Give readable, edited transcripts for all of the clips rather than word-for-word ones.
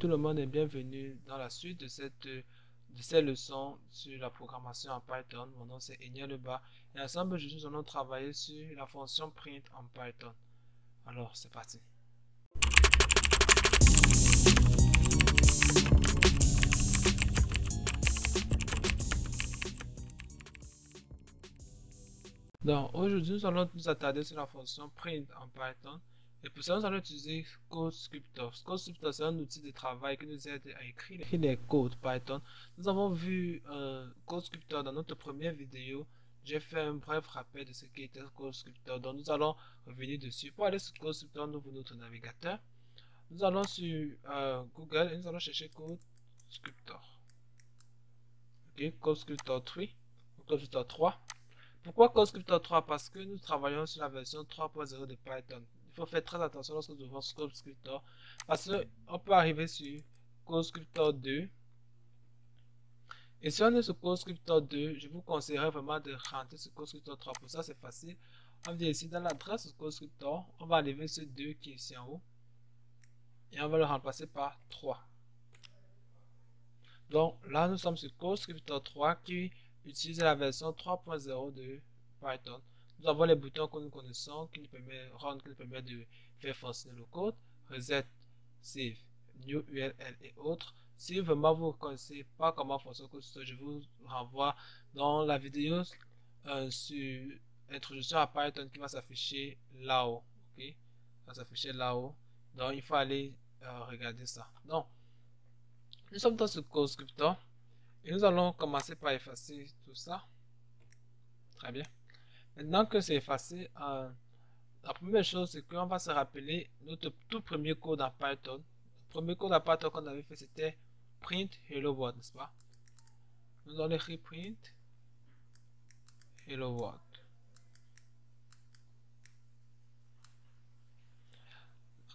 tout le monde et bienvenue dans la suite de ces leçons sur la programmation en Python. Mon nom c'est Enya Leba et ensemble aujourd'hui nous allons travailler sur la fonction print en Python. Alors c'est parti. Donc aujourd'hui nous allons nous attarder sur la fonction print en Python. Et pour ça, nous allons utiliser CodeScriptor. CodeScriptor, c'est un outil de travail qui nous aide à écrire les codes Python. Nous avons vu CodeScriptor dans notre première vidéo. J'ai fait un bref rappel de ce qu'était CodeScriptor. Donc, nous allons revenir dessus. Pour aller sur CodeScriptor, nous ouvrons notre navigateur. Nous allons sur Google et nous allons chercher CodeScriptor. Ok, CodeScriptor 3. CodeScriptor 3. Pourquoi CodeScriptor 3? Parce que nous travaillons sur la version 3.0 de Python. Il faut faire très attention lorsque nous ouvrons CodeScriptor parce qu'on peut arriver sur CodeScriptor 2. Et si on est sur CodeScriptor 2, je vous conseillerais vraiment de rentrer sur CodeScriptor 3. Pour ça, c'est facile. On vient ici dans l'adresse de CodeScriptor. On va arriver sur 2 qui est ici en haut. Et on va le remplacer par 3. Donc là, nous sommes sur CodeScriptor 3 qui utilise la version 3.0 de Python. Nous avons les boutons que nous connaissons qui nous permettent de faire fonctionner le code, reset, save, new URL et autres. Si vraiment vous ne connaissez pas comment fonctionne CodeScriptor, je vous renvoie dans la vidéo sur introduction à Python qui va s'afficher là-haut. Ok, va s'afficher là-haut. Donc il faut aller regarder ça. Donc nous sommes dans ce CodeScriptor et nous allons commencer par effacer tout ça. Très bien. Maintenant que c'est effacé, la première chose, c'est qu'on va se rappeler notre tout premier code en Python. Le premier code en Python qu'on avait fait, c'était print hello world, n'est-ce pas? Nous allons écrire print hello world.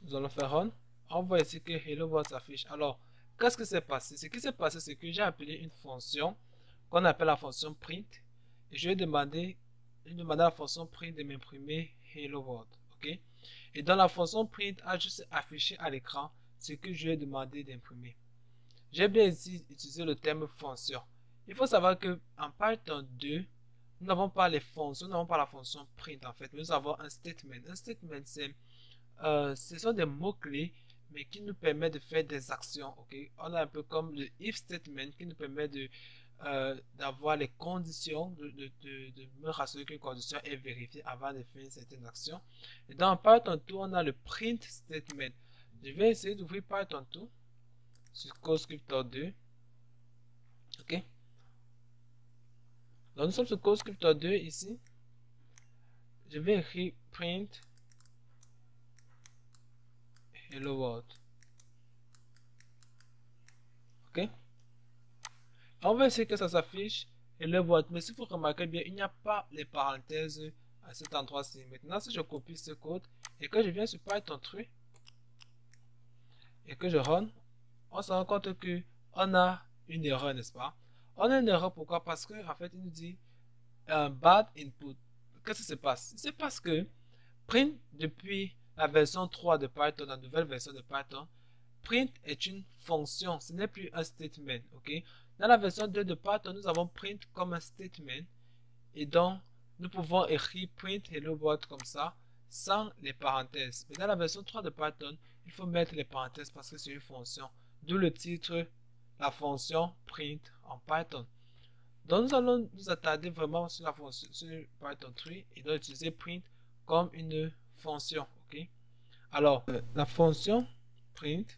Nous allons faire run. On voit ici que hello world s'affiche. Alors, qu'est-ce qui s'est passé? Ce qui s'est passé, c'est que j'ai appelé une fonction qu'on appelle la fonction print. Et je vais demander à la fonction print de m'imprimer hello world. Ok? Et dans la fonction print a juste affiché à l'écran ce que je lui ai demandé d'imprimer. J'ai bien ici utilisé le terme fonction. Il faut savoir que en Python 2, nous n'avons pas les fonctions, nous n'avons pas la fonction print en fait, mais nous avons un statement. Un statement, ce sont des mots-clés, mais qui nous permettent de faire des actions. Ok? On a un peu comme le if statement qui nous permet d'avoir les conditions, de me rassurer qu'une condition est vérifiée avant de faire une certaine action. Et dans Python 2, on a le print statement. Je vais essayer d'ouvrir Python 2 sur CodeScriptor 2. Ok. Donc nous sommes sur CodeScriptor 2 ici. Je vais écrire print hello world. Ok. On va essayer que ça s'affiche hello world, mais si vous remarquez bien, il n'y a pas les parenthèses à cet endroit-ci. Maintenant, si je copie ce code et que je viens sur Python 3 et que je run, on se rend compte que on a une erreur, n'est-ce pas? On a une erreur, pourquoi? Parce que en fait, il nous dit bad input. Qu'est-ce qui se passe? C'est parce que print depuis la version 3 de Python, la nouvelle version de Python, print est une fonction, ce n'est plus un statement. Ok? Dans la version 2 de Python, nous avons print comme un statement et donc nous pouvons écrire print hello world comme ça sans les parenthèses. Mais dans la version 3 de Python, il faut mettre les parenthèses parce que c'est une fonction. D'où le titre, la fonction print en Python. Donc nous allons nous attarder vraiment sur la fonction sur Python 3 et donc utiliser print comme une fonction. Ok? Alors, la fonction print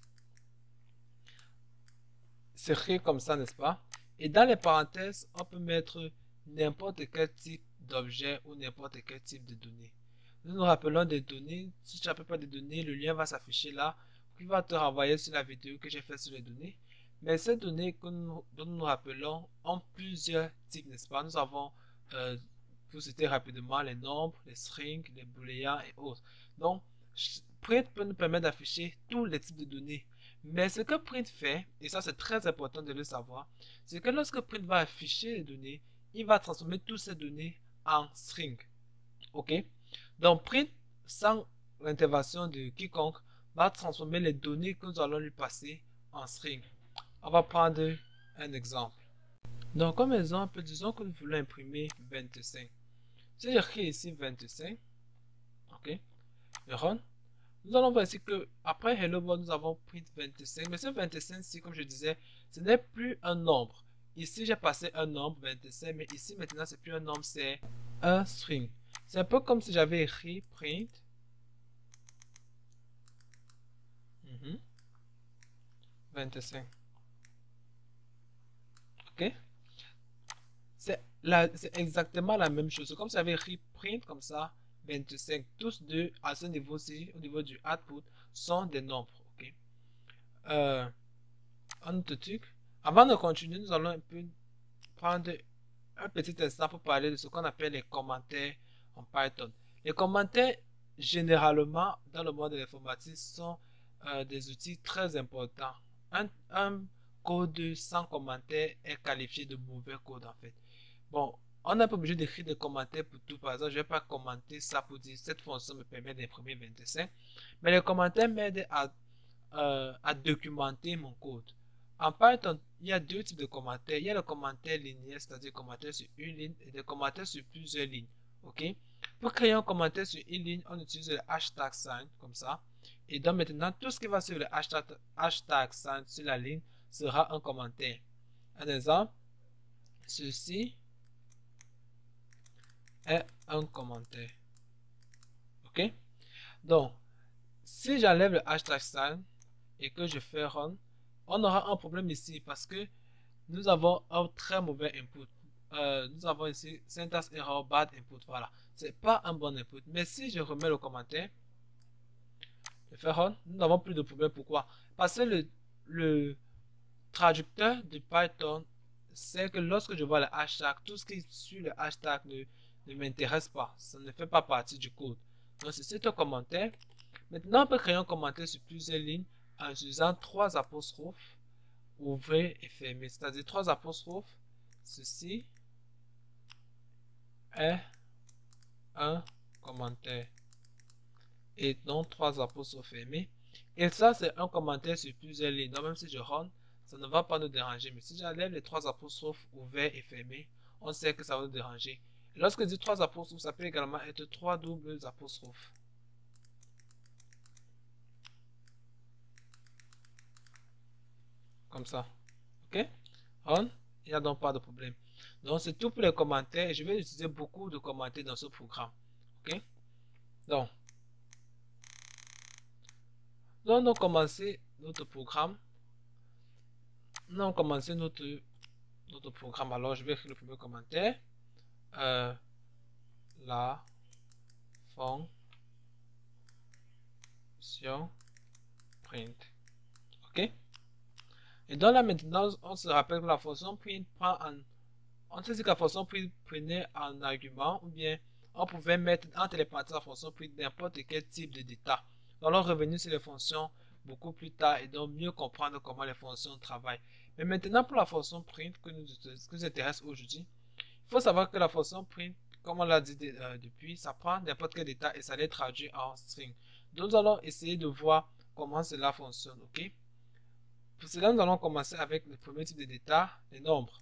s'écrit comme ça, n'est-ce pas? Et dans les parenthèses, on peut mettre n'importe quel type d'objet ou n'importe quel type de données. Nous nous rappelons des données. Si tu n'appelles pas des données, le lien va s'afficher là, qui va te renvoyer sur la vidéo que j'ai faite sur les données. Mais ces données dont nous nous rappelons ont plusieurs types, n'est-ce pas? Nous avons, pour citer rapidement, les nombres, les strings, les booléens et autres. Donc, print peut nous permettre d'afficher tous les types de données. Mais ce que print fait, et ça c'est très important de le savoir, c'est que lorsque print va afficher les données, il va transformer toutes ces données en string. Ok? Donc print, sans l'intervention de quiconque, va transformer les données que nous allons lui passer en string. On va prendre un exemple. Donc, comme exemple, disons que nous voulons imprimer 25. Si j'écris ici 25, ok, je run. Nous allons voir ici que après Hello World, nous avons print 25. Mais ce 25 ci, comme je disais, ce n'est plus un nombre. Ici, j'ai passé un nombre 25, mais ici maintenant, c'est plus un nombre, c'est un string. C'est un peu comme si j'avais écrit print 25. Ok? C'est exactement la même chose. C'est comme si j'avais écrit print comme ça, 25. Tous deux à ce niveau-ci, au niveau du output, sont des nombres. Ok? Un autre truc. Avant de continuer, nous allons un peu prendre un petit instant pour parler de ce qu'on appelle les commentaires en Python. Les commentaires, généralement, dans le monde de l'informatique, sont des outils très importants. Un code sans commentaire est qualifié de mauvais code, en fait. Bon, on n'est pas obligé d'écrire des commentaires pour tout. Par exemple, je ne vais pas commenter ça pour dire cette fonction me permet d'imprimer 25. Mais les commentaires m'aident à documenter mon code. En Python, il y a deux types de commentaires. Il y a le commentaire linéaire, c'est-à-dire commentaire sur une ligne, et des commentaires sur plusieurs lignes. Ok? Pour créer un commentaire sur une ligne, on utilise le hashtag sign, comme ça. Et donc maintenant, tout ce qui va sur le hashtag sign sur la ligne sera un commentaire. Un exemple, ceci est un commentaire. Ok? Donc, si j'enlève le hashtag sign et que je fais run, on aura un problème ici parce que nous avons un très mauvais input. Nous avons ici syntax error bad input. Voilà, c'est pas un bon input. Mais si je remets le commentaire, je fais run, nous n'avons plus de problème. Pourquoi? Parce que le traducteur de Python sait que lorsque je vois le hashtag, tout ce qui suit le hashtag ne m'intéresse pas. Ça ne fait pas partie du code. Donc c'est un commentaire. Maintenant, on peut créer un commentaire sur plusieurs lignes en utilisant trois apostrophes ouvrir et fermer, c'est-à-dire trois apostrophes. Ceci est un commentaire. Et donc trois apostrophes fermés. Et ça, c'est un commentaire sur plusieurs lignes. Donc, même si je run, ça ne va pas nous déranger. Mais si j'enlève les trois apostrophes ouverts et fermés, on sait que ça va nous déranger. Et lorsque je dis trois apostrophes, ça peut également être trois doubles apostrophes. Comme ça. Ok? Run. Il n'y a donc pas de problème. Donc, c'est tout pour les commentaires. Je vais utiliser beaucoup de commentaires dans ce programme. Ok? Donc, nous allons commencer notre programme. Nous allons commencer notre programme. Alors, je vais écrire le premier commentaire. La fonction print. Ok? Et donc là, maintenant, on se rappelle que la fonction print prend en... On sait que la fonction print prenait en argument, ou bien on pouvait mettre entre les parenthèses la fonction print n'importe quel type de data. Nous allons revenir sur les fonctions beaucoup plus tard et donc mieux comprendre comment les fonctions travaillent. Mais maintenant, pour la fonction print que nous intéresse aujourd'hui, il faut savoir que la fonction print, comme on l'a dit depuis, ça prend n'importe quel data et ça les traduit en string. Donc, nous allons essayer de voir comment cela fonctionne. Ok? Pour cela, nous allons commencer avec le premier type de data, les nombres.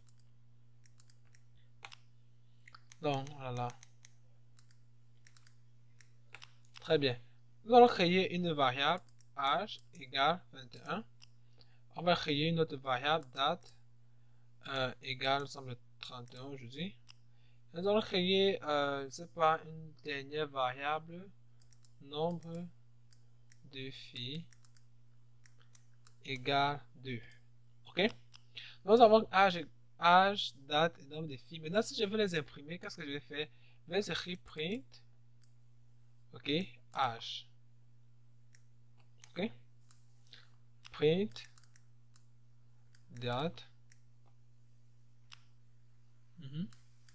Donc, voilà. Très bien. Nous allons créer une variable âge égale 21. On va créer une autre variable date égale, semble 31 aujourd'hui. Nous allons créer, je sais pas, une dernière variable nombre de filles égale 2. Ok? Nous avons âge, date et nombre de filles. Maintenant, si je veux les imprimer, qu'est-ce que je vais faire? Je vais écrire print. Ok? Âge. Ok? Print. Date.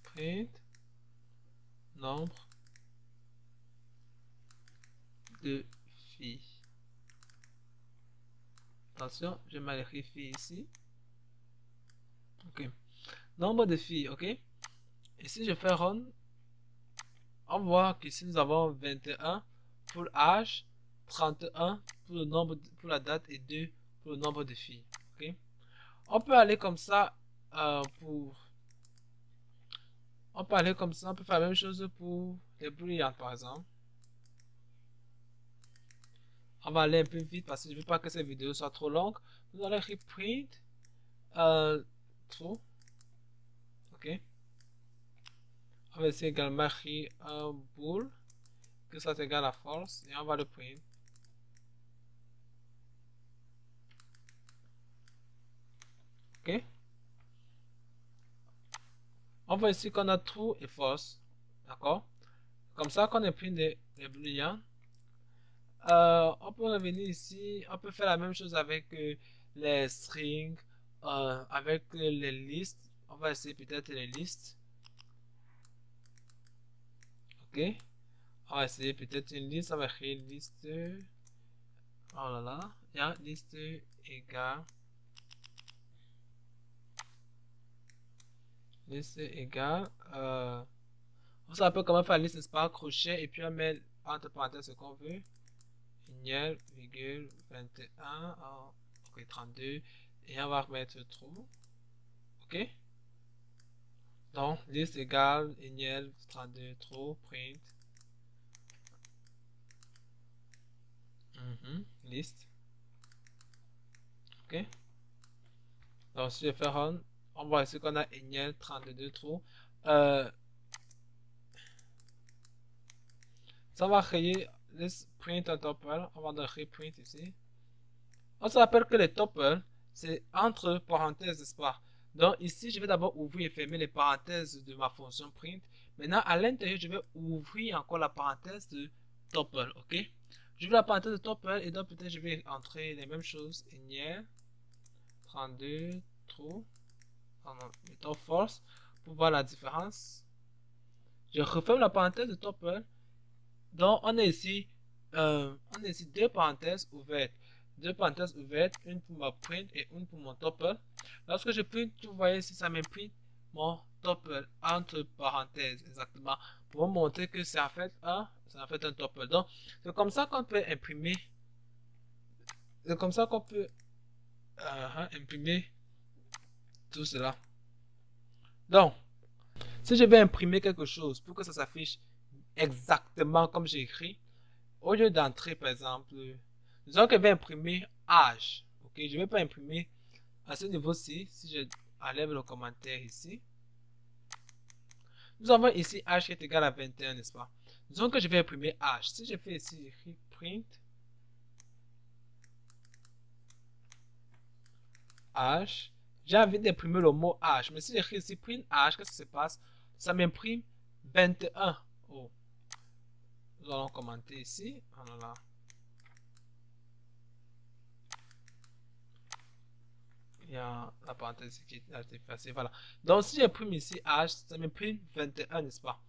Print. Nombre de filles. Attention, je mal écrit filles ici. Ok. Nombre de filles, ok? Et si je fais run, on voit qu'ici nous avons 21 pour l'âge, 31 pour le nombre, pour la date et 2 pour le nombre de filles. Ok? On peut aller comme ça pour... On peut aller comme ça, on peut faire la même chose pour les brillantes par exemple. On va aller un peu vite parce que je ne veux pas que cette vidéo soit trop longue. Vous allez reprint true. Ok. On va essayer également un bool que ça égale à false et on va le print. Ok. On voit ici qu'on a true et false. D'accord. Comme ça, quand on imprime les booleans, on peut revenir ici. On peut faire la même chose avec les strings, avec les listes. On va essayer peut-être les listes. Ok. On va essayer peut-être une liste. On va créer une liste. Oh là là. Il y a liste égale. Liste égale. On sait un peu comment faire la liste, n'est-ce pas? Crochet et puis on met entre parenthèses ce qu'on veut. Ignel, virgule, 21, ok, 32. Et on va remettre true. Ok? Donc, liste égale, ignel, 32, true, print. Liste. Ok? Donc, si je fais run, on voit ici qu'on a ignel, 32, true. Ça va créer list print un tuple. On va donc reprint ici. On se rappelle que les tuples, c'est entre parenthèses, n'est-ce pas? Donc ici, je vais d'abord ouvrir et fermer les parenthèses de ma fonction print. Maintenant, à l'intérieur, je vais ouvrir encore la parenthèse de tuple, ok? Je veux la parenthèse de tuple et donc peut-être je vais entrer les mêmes choses. Ignore, 32, true, mettons false, pour voir la différence. Je referme la parenthèse de tuple. Donc on a ici deux parenthèses ouvertes. Deux parenthèses ouvertes, une pour ma print et une pour mon tuple. Lorsque je print, vous voyez ici, ça m'imprime mon tuple entre parenthèses, exactement, pour vous montrer que c'est en fait un tuple. Donc, c'est comme ça qu'on peut imprimer, c'est comme ça qu'on peut imprimer tout cela. Donc, si je vais imprimer quelque chose pour que ça s'affiche exactement comme j'ai écrit, au lieu d'entrer, par exemple, disons que je vais imprimer âge. Ok, je ne vais pas imprimer à ce niveau-ci. Si je enlève le commentaire ici, nous avons ici âge qui est égal à 21, n'est-ce pas? Disons que je vais imprimer âge. Si je fais ici print âge, j'ai envie d'imprimer le mot âge. Mais si j'écris ici print âge, qu'est-ce qui se passe? Ça m'imprime 21. Oh. Nous allons commenter ici. Voilà. Il y a la parenthèse qui a été effacée. Voilà. Donc, si j'imprime ici âge, ça m'imprime 21, n'est-ce pas?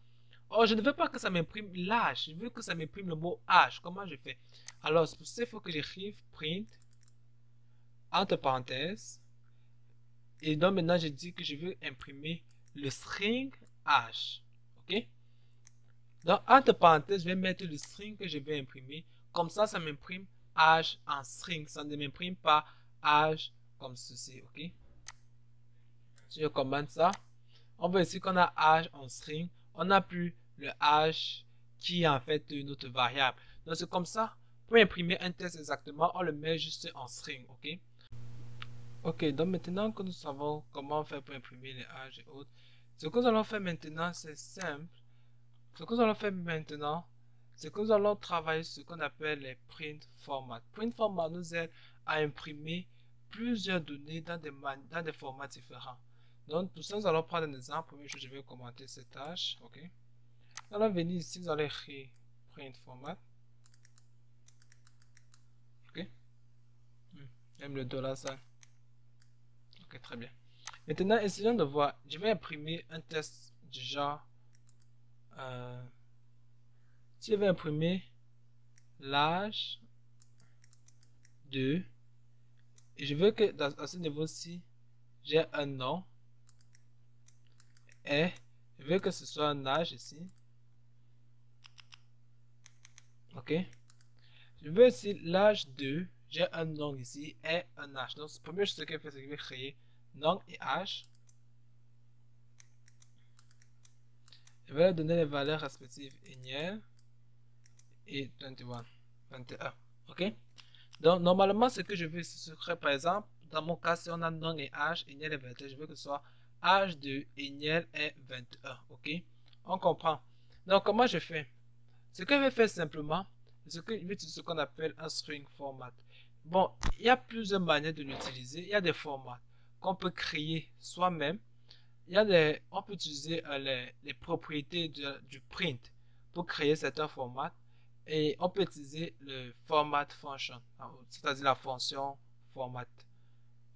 Oh, je ne veux pas que ça m'imprime l'âge. Je veux que ça m'imprime le mot âge. Comment je fais? Alors, c'est pour ça qu'il faut que j'écrive print entre parenthèses. Et donc, maintenant, je dis que je veux imprimer le string âge. OK? Donc, entre parenthèses, je vais mettre le string que je vais imprimer. Comme ça m'imprime âge en string. Ça ne m'imprime pas âge comme ceci. OK? Si je commande ça, on voit ici qu'on a âge en string. On n'a plus le âge qui est en fait notre variable. Donc c'est comme ça. Pour imprimer un texte exactement, on le met juste en string. Ok? Ok, donc maintenant que nous savons comment faire pour imprimer les âges et autres, ce que nous allons faire maintenant, c'est simple. Ce que nous allons faire maintenant, c'est que nous allons travailler sur ce qu'on appelle les print formats. Print format nous aide à imprimer plusieurs données dans des formats différents. Donc, pour ça, nous allons prendre un exemple. Première chose, je vais commenter cette tâche. OK. Nous allons venir ici, vous allez écrire print format. OK. Même le $. OK, très bien. Maintenant, essayons de voir. Je vais imprimer un test du genre. Si je vais imprimer l'âge de. Et je veux que à ce niveau-ci, j'ai un nom. Et je veux que ce soit un âge ici. Ok. Je veux aussi l'âge 2. j'ai un nom ici et un âge. Donc, la première chose que je vais faire, c'est que je vais créer nom et âge. Je vais leur donner les valeurs respectives Eniel et 21. Ok? Donc, normalement, ce que je veux, ce serait par exemple, dans mon cas, si on a nom et âge, Eniel est 21, je veux que ce soit âge de Eniel est 21. Ok? On comprend. Donc, comment je fais? Ce que je vais faire simplement, c'est que je vais utiliser ce qu'on appelle un string format. Bon, il y a plusieurs manières de l'utiliser. Il y a des formats qu'on peut créer soi-même. On peut utiliser les propriétés du print pour créer certains formats. Et on peut utiliser le format function, c'est-à-dire la fonction format.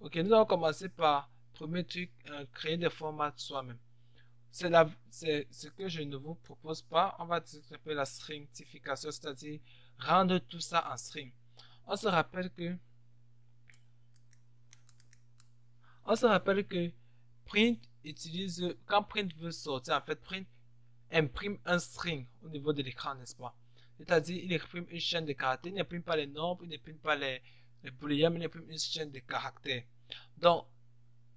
Ok, nous allons commencer par, premier truc, créer des formats soi-même. C'est ce que je ne vous propose pas. On va utiliser la stringification, c'est-à-dire rendre tout ça en string. On se rappelle que print utilise, quand print veut sortir, en fait, print imprime un string au niveau de l'écran, n'est-ce pas? C'est-à-dire, il imprime une chaîne de caractères, il n'imprime pas les nombres, il n'imprime pas les booléens, mais il imprime une chaîne de caractères. Donc,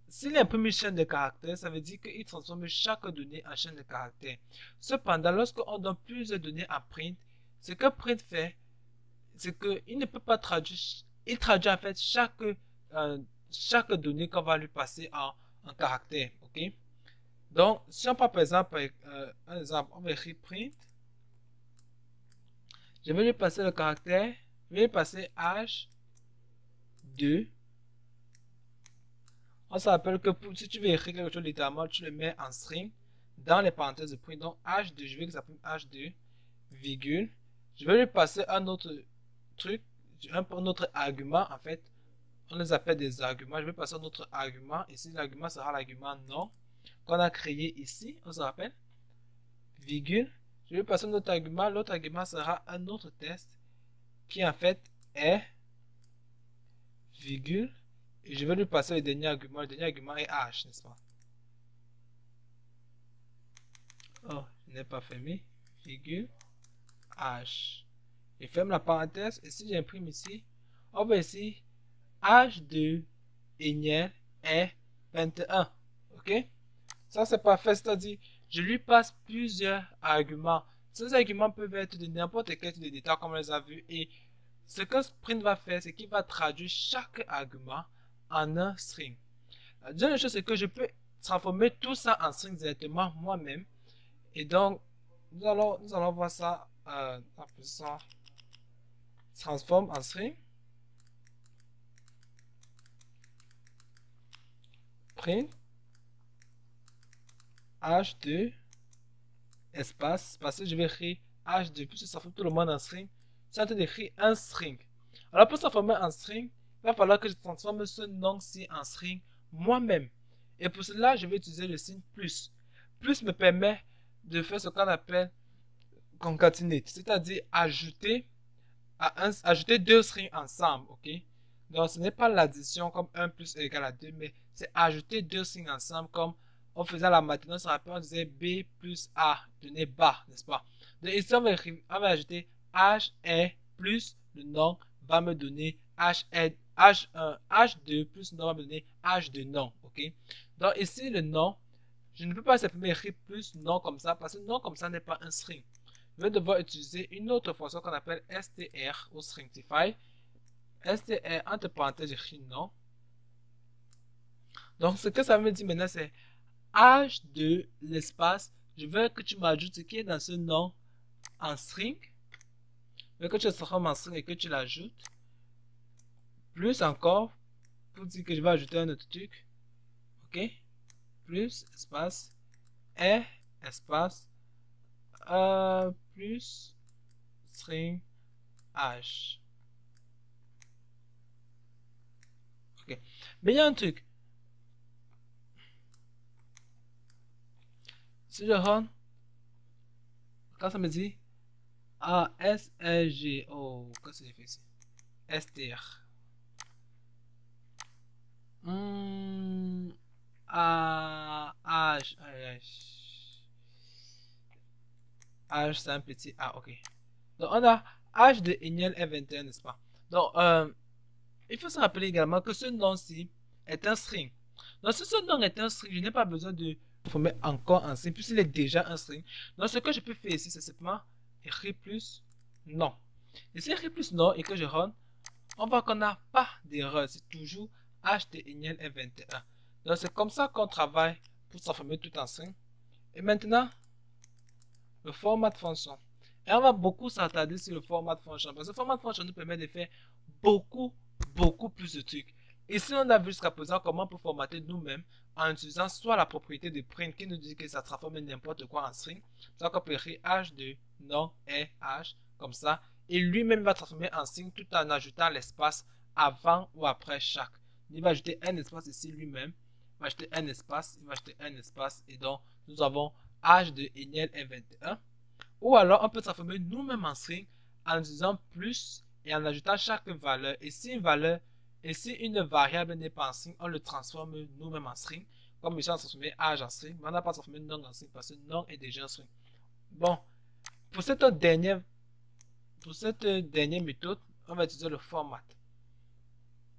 s'il imprime une chaîne de caractères, ça veut dire qu'il transforme chaque donnée en chaîne de caractères. Cependant, lorsqu'on donne plusieurs données à print, ce que print fait, c'est qu'il ne peut pas traduire, il traduit en fait chaque donnée qu'on va lui passer en caractère. Ok? Donc, si on prend par exemple un exemple, on va écrire print. Je vais lui passer le caractère, je vais lui passer H2. On se rappelle que si tu veux écrire quelque chose littéralement, tu le mets en string dans les parenthèses de print. Donc H2, je veux que ça s'appelle H2, virgule. Je vais lui passer un autre truc, un autre argument en fait. On les appelle des arguments. Je vais passer un autre argument. Ici, l'argument sera l'argument non qu'on a créé ici. On se rappelle, virgule. Je vais passer un autre argument. L'autre argument sera un autre test qui en fait est virgule. Et je vais lui passer le dernier argument. Le dernier argument est H, n'est-ce pas? Oh, je n'ai pas fermé. Virgule H. Je ferme la parenthèse. Et si j'imprime ici, on va ici H de Eniel est 21. Ok? Ça, c'est parfait. C'est-à-dire, je lui passe plusieurs arguments. Ces arguments peuvent être de n'importe quel type de détail, comme on les a vus. Et ce que Sprint va faire, c'est qu'il va traduire chaque argument en un string. La deuxième chose, c'est que je peux transformer tout ça en string directement moi-même. Et donc, nous allons voir ça en faisant transform en string. Print H2 espace, parce que je vais écrire H2 plus ça fait tout le monde en string. Je suis en train d'écrire un string. Alors pour transformer en string, il va falloir que je transforme ce nom-ci en string moi-même. Et pour cela, je vais utiliser le signe plus. Plus me permet de faire ce qu'on appelle concatenate, c'est-à-dire ajouter deux strings ensemble, ok? Donc ce n'est pas l'addition comme 1 plus 1 égale à 2, mais c'est ajouter deux strings ensemble comme on faisait la mathématique, on disait B plus A, donné bas, n'est-ce pas? Donc ici, on va ajouter H est plus le nom va me donner H2 plus le nom va me donner H de nom, ok? Donc ici, le nom, je ne peux pas simplement écrire plus nom comme ça, parce que nom comme ça n'est pas un string. Je vais devoir utiliser une autre fonction qu'on appelle str ou stringify. Str, entre parenthèses, j'écris nom. Donc, ce que ça me dit maintenant, c'est H de l'espace. Je veux que tu m'ajoutes ce qui est dans ce nom en string. Je veux que tu le transformes en string et que tu l'ajoutes. Plus encore, pour dire que je vais ajouter un autre truc. Ok? Plus, espace, et, espace, plus, string, H. Ok. Mais il y a un truc. Si je run, quand ça me dit S-L-G, oh, qu'est-ce que j'ai fait ici? STR. H, H, c'est un petit A, ok. Donc on a H de Eniel est 21, n'est-ce pas? Donc, Il faut se rappeler également que ce nom-ci est un string. Donc, si ce nom est un string, je n'ai pas besoin de transformer encore en string, puisqu'il est déjà un string. Donc, ce que je peux faire ici, c'est simplement écrire plus nom. Et si j'écris plus nom et que je run, on voit qu'on n'a pas d'erreur. C'est toujours HTML est 21. Donc, c'est comme ça qu'on travaille pour transformer tout en string. Et maintenant, le format function. Et on va beaucoup s'attarder sur le format function. Parce que le format function nous permet de faire beaucoup plus de trucs. Ici, on a vu jusqu'à présent comment on peut formater nous-mêmes en utilisant soit la propriété de print qui nous dit que ça transforme n'importe quoi en string. Soit qu'on peut écrire h de nom est h comme ça. Et lui-même va transformer en string tout en ajoutant l'espace avant ou après chaque. Il va ajouter un espace ici lui-même. Il va ajouter un espace. Il va ajouter un espace. Et donc, nous avons h de Eniel est 21. Ou alors, on peut transformer nous-mêmes en string en utilisant plus et en ajoutant chaque valeur. Et si une variable n'est pas en string, on le transforme nous-mêmes en string. Comme ici, on a transformé âge en string, mais on n'a pas transformé nom en string parce que nom est déjà un string. Bon, pour cette dernière méthode, on va utiliser le format.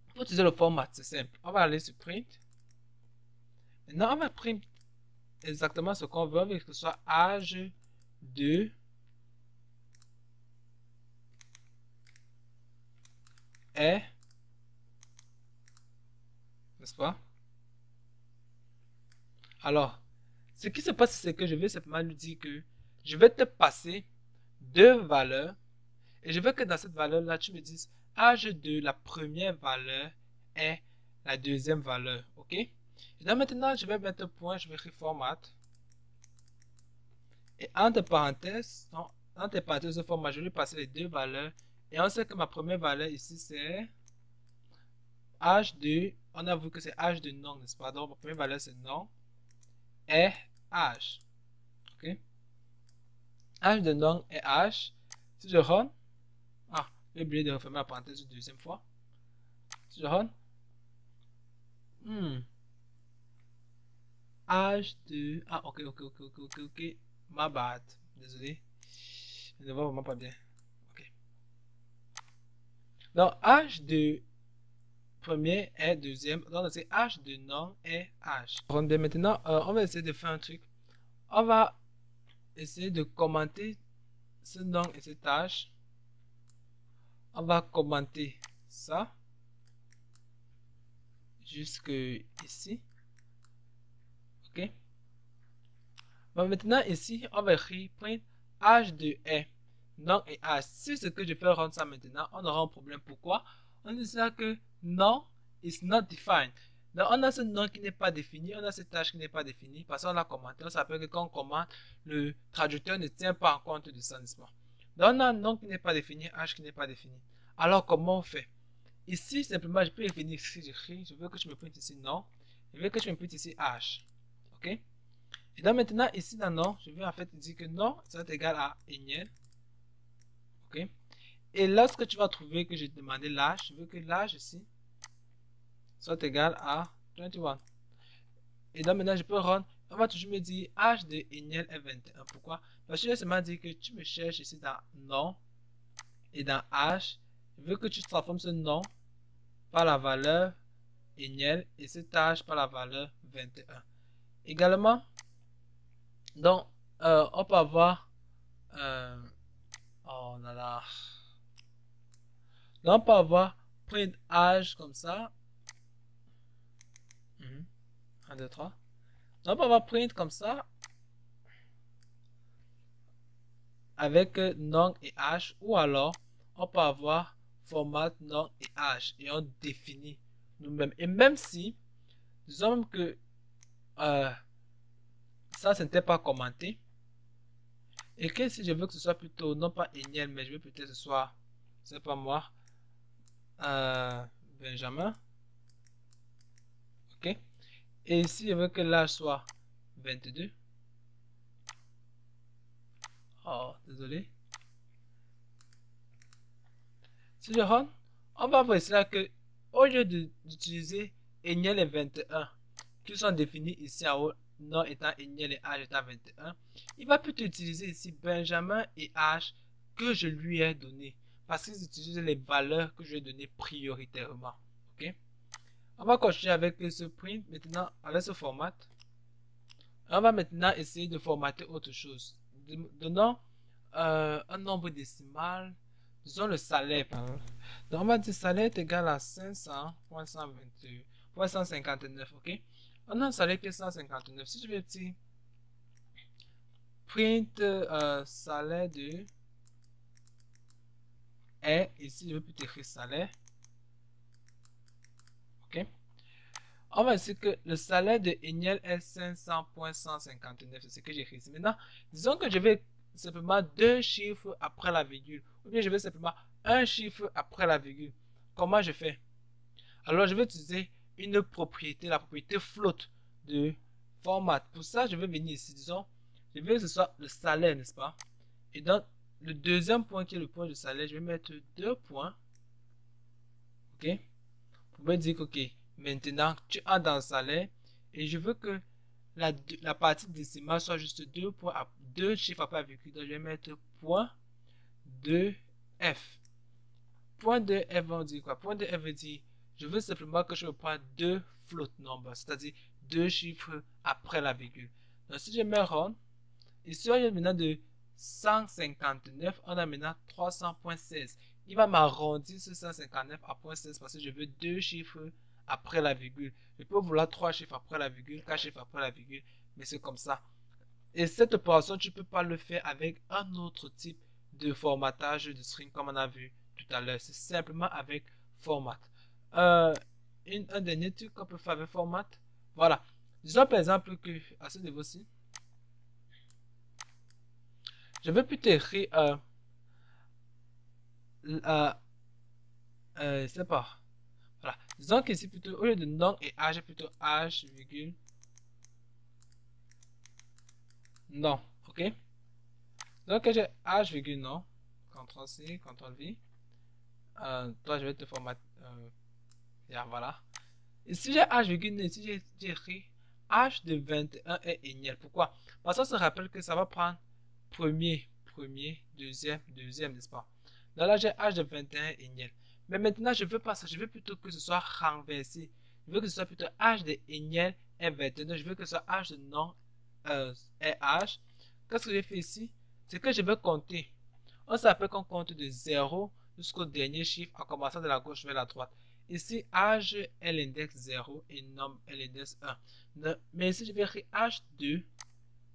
Pour utiliser le format, c'est simple. On va aller sur print. Maintenant, on va print exactement ce qu'on veut. On veut que ce soit âge de est, n'est-ce pas? Alors, ce qui se passe, c'est que je vais simplement lui dire que je vais te passer deux valeurs et je veux que dans cette valeur-là, tu me dises âge de la première valeur est la deuxième valeur, ok? Et donc maintenant, je vais mettre un point, je vais écrire format. Et entre parenthèses, de format, je vais lui passer les deux valeurs. Et on sait que ma première valeur ici, c'est âge de, on a vu que c'est âge de nom, n'est-ce pas? Donc, ma première valeur, c'est nom est âge. Ok? Âge de nom est âge. Si je run, j'ai oublié de refermer la parenthèse une deuxième fois. Si je run, âge de, ok, ma bad. Désolé. Je ne vois vraiment pas bien. Ok. Donc, âge de premier est deuxième. Donc, c'est âge de nom est âge. Maintenant, on va essayer de faire un truc. On va essayer de commenter ce nom et cet âge. On va commenter ça jusque ici. Ok. Bon, maintenant ici, on va écrire print âge de est nom et âge. Si ce que je fais rendre ça maintenant, on aura un problème. Pourquoi? On dit ça que nom is not defined. Donc on a ce nom qui n'est pas défini, on a cette âge qui n'est pas défini parce qu'on l'a commenté. On s'appelle que quand on commente, le traducteur ne tient pas en compte de ça, n'est-ce pas? Donc on a un nom qui n'est pas défini, âge qui n'est pas défini. Alors comment on fait? Ici, simplement, je peux définir si j'écris, je veux que tu me printes ici nom, je veux que tu me printes ici âge. Ok? Et donc maintenant, ici dans nom, je vais en fait dire que nom, ça va être égal à Eniel. Ok? Et lorsque tu vas trouver que j'ai demandé l'âge, je veux que l'âge ici soit égal à 21. Et donc maintenant, je peux run. On va toujours me dire âge de Eniel est 21. Pourquoi? Parce que je vais seulement dire que tu me cherches ici dans nom et dans âge. Je veux que tu transformes ce nom par la valeur Eniel et cet âge par la valeur 21. Également, donc, on peut avoir oh là là. Donc, on peut avoir print âge comme ça. 1, 2, 3. Donc, on peut avoir print comme ça avec nom et âge, ou alors on peut avoir format nom et âge et on définit nous-mêmes. Et même si, disons que ça, ce n'était pas commenté, et que si je veux que ce soit plutôt, non pas Eniel, mais je veux peut-être que ce soit, c'est pas moi, Benjamin. Ok. Et ici, je veux que l'âge soit 22. Oh, désolé. Si je run, on va voir ici là que au lieu d'utiliser Eniel et 21, qui sont définis ici en haut, nom étant Eniel et âge étant 21, il va plutôt utiliser ici Benjamin et âge que je lui ai donné. parce qu'ils utilisent les valeurs que je vais donner prioritairement. Ok? On va continuer avec ce print maintenant, avec ce format. On va maintenant essayer de formater autre chose. Donnons un nombre décimal, disons le salaire. Donc on va dire salaire est égal à 500.129, ok? On a un salaire qui est 159. Si je vais dire print salaire de est, ici je vais plutôt écrire salaire, ok? On va dire que le salaire de Eniel est 500.159, c'est ce que j'ai écrit ici. Maintenant, disons que je vais simplement deux chiffres après la virgule, ou bien je vais simplement un chiffre après la virgule. Comment je fais? Alors, je vais utiliser une propriété, la propriété float de format. Pour ça, je vais venir ici, disons, je veux que ce soit le salaire, n'est-ce pas? Et dans le deuxième point qui est le point de salaire, je vais mettre deux points. Ok? Pour me dire que, ok, maintenant, tu as dans le salaire et je veux que la partie décimale soit juste deux chiffres après la virgule. Donc, je vais mettre point 2F. Point 2F veut dire quoi? Point 2F veut dire, je veux simplement que je prenne deux float numbers, c'est-à-dire deux chiffres après la virgule. Donc, si je mets rond, ici, on a maintenant de 159, on a maintenant 300.16. Il va m'arrondir ce 159 à 0.16 parce que je veux deux chiffres après la virgule. Je peux vouloir trois chiffres après la virgule, quatre chiffres après la virgule, mais c'est comme ça. Et cette opération, tu ne peux pas le faire avec un autre type de formatage de string comme on a vu tout à l'heure. C'est simplement avec format. Un dernier truc qu'on peut faire avec format. Voilà. Disons par exemple que à ce niveau-ci, je vais plutôt écrire c'est pas. Voilà. Disons qu'ici plutôt au lieu de non et h, j'ai plutôt h, virgule non. Ok? Donc j'ai h, virgule non. CTRL C, CTRL V. Toi, je vais te formater. Voilà. Ici, j'ai h, virgule non. Ici, j'ai écrit h de 21 est Eniel. Pourquoi? Parce qu'on se rappelle que ça va prendre premier, deuxième, n'est-ce pas? Donc là, j'ai h de 21 Eniel. Mais maintenant, je veux pas ça. Je veux plutôt que ce soit renversé. Je veux que ce soit plutôt h de Eniel est 21. Donc, je veux que ce soit h de non est h. Qu'est-ce que j'ai fait ici? C'est que je vais compter. On s'appelle qu'on compte de 0 jusqu'au dernier chiffre en commençant de la gauche vers la droite. Ici, âge est l'index 0 et nom est l'index 1. Mais ici, je vais écrire h2,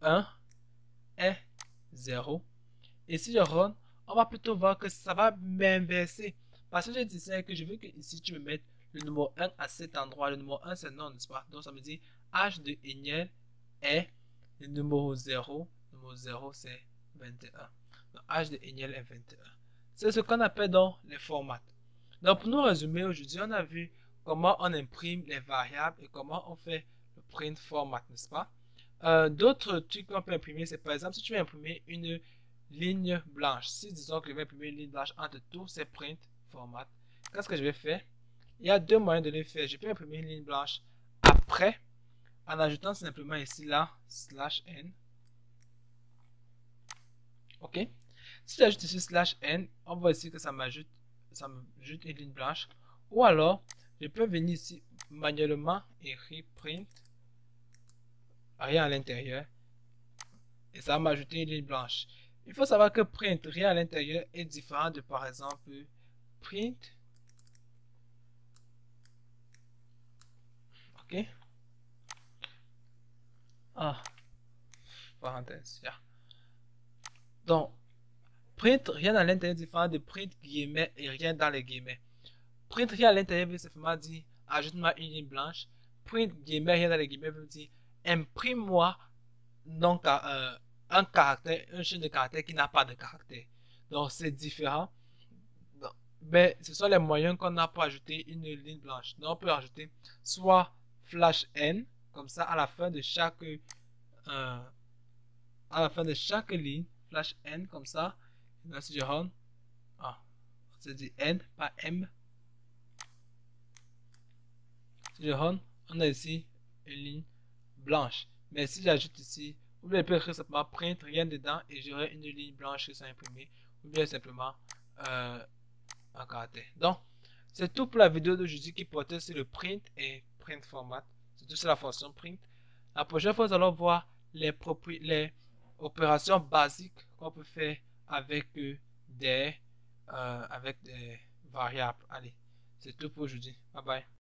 1 est 0. Et si je run, on va plutôt voir que ça va m'inverser. Parce que je disais que je veux que ici, tu me mettes le numéro 1 à cet endroit. Le numéro 1, c'est non, n'est-ce pas? Donc, ça me dit h de Eniel est le numéro 0. Le numéro 0, c'est 21. Donc, h de Eniel est 21. C'est ce qu'on appelle donc les formats. Donc, pour nous résumer, aujourd'hui, on a vu comment on imprime les variables et comment on fait le print format, n'est-ce pas? D'autres trucs qu'on peut imprimer, c'est par exemple, si tu veux imprimer une ligne blanche. Si disons que je vais imprimer une ligne blanche entre tous ces print format, qu'est-ce que je vais faire? Il y a deux moyens de le faire. Je peux imprimer une ligne blanche après, en ajoutant simplement ici là, /n. Ok? Si j'ajoute ici /n, on voit ici que ça m'ajoute une ligne blanche. Ou alors, je peux venir ici manuellement écrire print rien à l'intérieur et ça va m'ajouter une ligne blanche. Il faut savoir que print rien à l'intérieur est différent de par exemple print. Ok. Parenthèse. Yeah. Donc, print rien à l'intérieur est différent de print guillemets et rien dans les guillemets. Print rien à l'intérieur veut simplement dire ajoute-moi une ligne blanche. Print guillemets rien dans les guillemets veut dire imprime-moi un caractère, un champ de caractère qui n'a pas de caractère. Donc c'est différent. Mais ce sont les moyens qu'on a pour ajouter une ligne blanche. Donc on peut ajouter soit /n, comme ça à la fin de chaque ligne, /n comme ça. Et là, si je run, c'est dit n, pas m. Si je run, on a ici une ligne blanche. Mais si j'ajoute ici, ou bien je peux écrire simplement print, rien dedans, et j'aurai une ligne blanche qui sera imprimée, ou bien simplement en caractère. Donc, c'est tout pour la vidéo d'aujourd'hui qui portait sur le print et print format. C'est tout sur la fonction print. La prochaine fois, nous allons voir les opérations basiques qu'on peut faire avec des variables. Allez, c'est tout pour aujourd'hui. Bye bye.